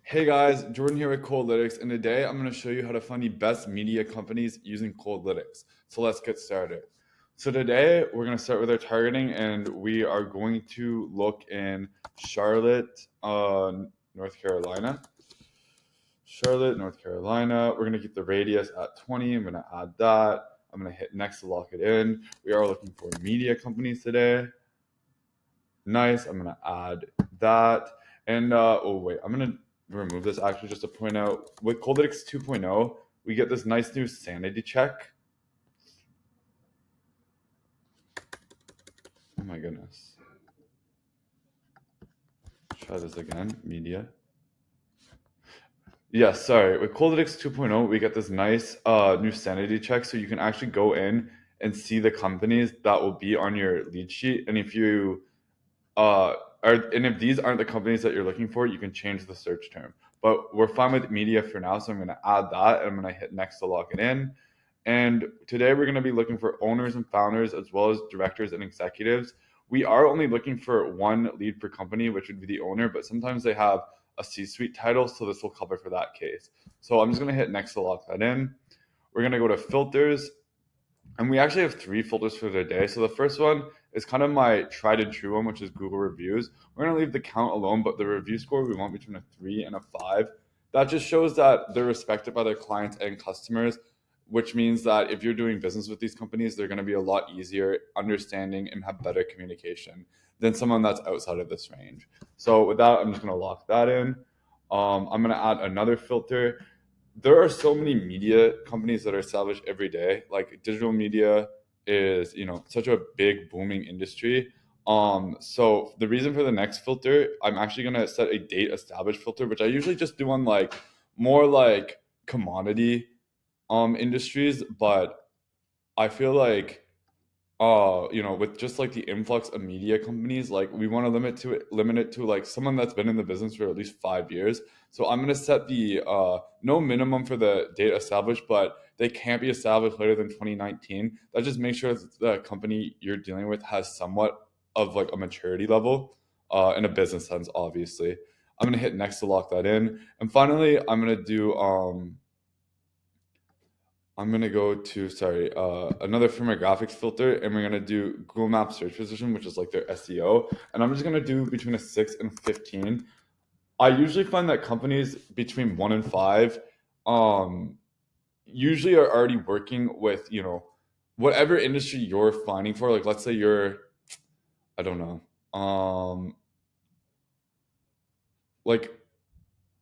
Hey guys, Jordan here with Coldlytics, and today I'm going to show you how to find the best media companies using Coldlytics. So let's get started. So today we're going to start with our targeting, and we are going to look in Charlotte, North Carolina. Charlotte, North Carolina. We're going to keep the radius at 20. I'm going to add that. I'm going to hit next to lock it in. We are looking for media companies today. Nice. I'm going to add that. And oh wait, I'm going to remove this actually just to point out with Coldlytics 2.0, we get this nice new sanity check. Oh my goodness. Try this again. Media. Yeah, sorry. With Coldlytics 2.0, we get this nice new sanity check, so you can actually go in and see the companies that will be on your lead sheet. And if you uh, and if these aren't the companies that you're looking for, you can change the search term. But we're fine with media for now, so I'm going to add that, and I'm going to hit next to lock it in. And today we're going to be looking for owners and founders as well as directors and executives. We are only looking for one lead per company, which would be the owner, but sometimes they have a C-suite title, so this will cover for that case. So I'm just going to hit next to lock that in. We're going to go to filters, and we actually have three filters for the day. So the first one is kind of my tried and true one, which is Google reviews. We're going to leave the count alone, but the review score we want between a 3 and a 5. That just shows that they're respected by their clients and customers, which means that if you're doing business with these companies, they're going to be a lot easier understanding and have better communication than someone that's outside of this range. So with that, I'm just going to lock that in. I'm going to add another filter. There are so many media companies that are established every day. Like digital media is, such a big booming industry. So the reason for the next filter, I'm actually gonna set a date established filter, which I usually just do on like more like commodity industries, but I feel like with just like the influx of media companies, like we want to limit it to like someone that's been in the business for at least 5 years. So I'm gonna set the no minimum for the date established, but they can't be established later than 2019. That just makes sure that the company you're dealing with has somewhat of like a maturity level, in a business sense, obviously. I'm gonna hit next to lock that in, and finally, I'm gonna go to another firmographics filter, and we're gonna do Google Maps search position, which is like their SEO, and I'm just gonna do between a 6 and 15. I usually find that companies between 1 and 5, um, usually are already working with whatever industry you're finding for. Like let's say you're, I don't know, like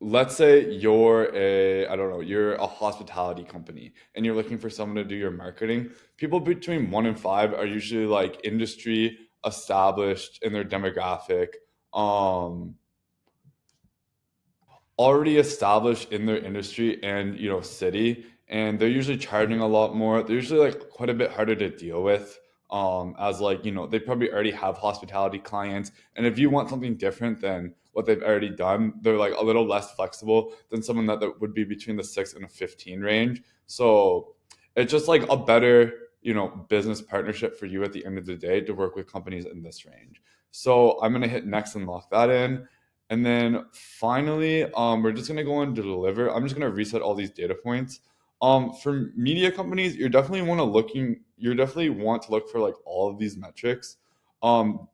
let's say you're a, I don't know, you're a hospitality company and you're looking for someone to do your marketing. People between 1 and 5 are usually like industry established in their demographic, um already established in their industry and city, and they're usually charging a lot more. They're usually like quite a bit harder to deal with, as like they probably already have hospitality clients, and if you want something different than what they've already done, they're like a little less flexible than someone that would be between the 6 and a 15 range. So it's just like a better business partnership for you at the end of the day to work with companies in this range. So I'm going to hit next and lock that in. And then finally, we're just gonna go on to deliver. I'm just gonna reset all these data points. For media companies, you definitely want to look for like all of these metrics.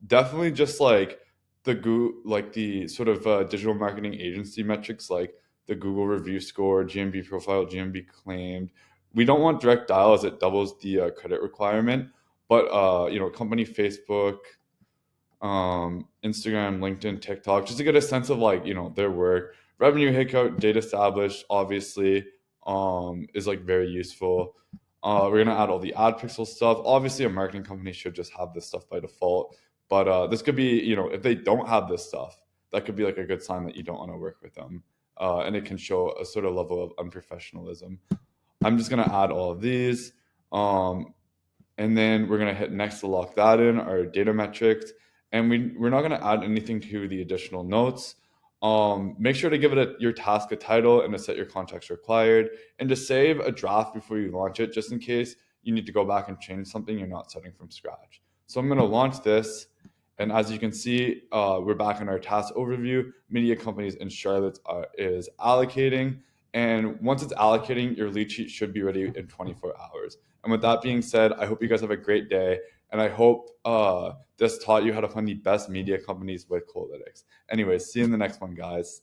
Definitely just like like the sort of digital marketing agency metrics, like the Google review score, GMB profile, GMB claimed. We don't want direct dial as it doubles the credit requirement, but company Facebook, Instagram, LinkedIn, TikTok, just to get a sense of like their work. Revenue hit data established, obviously, is like very useful. We're gonna add all the ad pixel stuff. Obviously, a marketing company should just have this stuff by default, but this could be if they don't have this stuff, that could be like a good sign that you don't want to work with them, and it can show a sort of level of unprofessionalism. I'm just gonna add all of these. Um, and then we're going to hit next to lock that in, our data metrics, and we're not going to add anything to the additional notes. Make sure to give your task a title and to set your context required, and to save a draft before you launch it, just in case you need to go back and change something you're not setting from scratch. So I'm going to launch this, And as you can see, we're back in our task overview. Media companies in Charlotte is allocating. And once it's allocating, your lead sheet should be ready in 24 hours. And with that being said, I hope you guys have a great day. And I hope this taught you how to find the best media companies with Coldlytics. Anyways, see you in the next one, guys.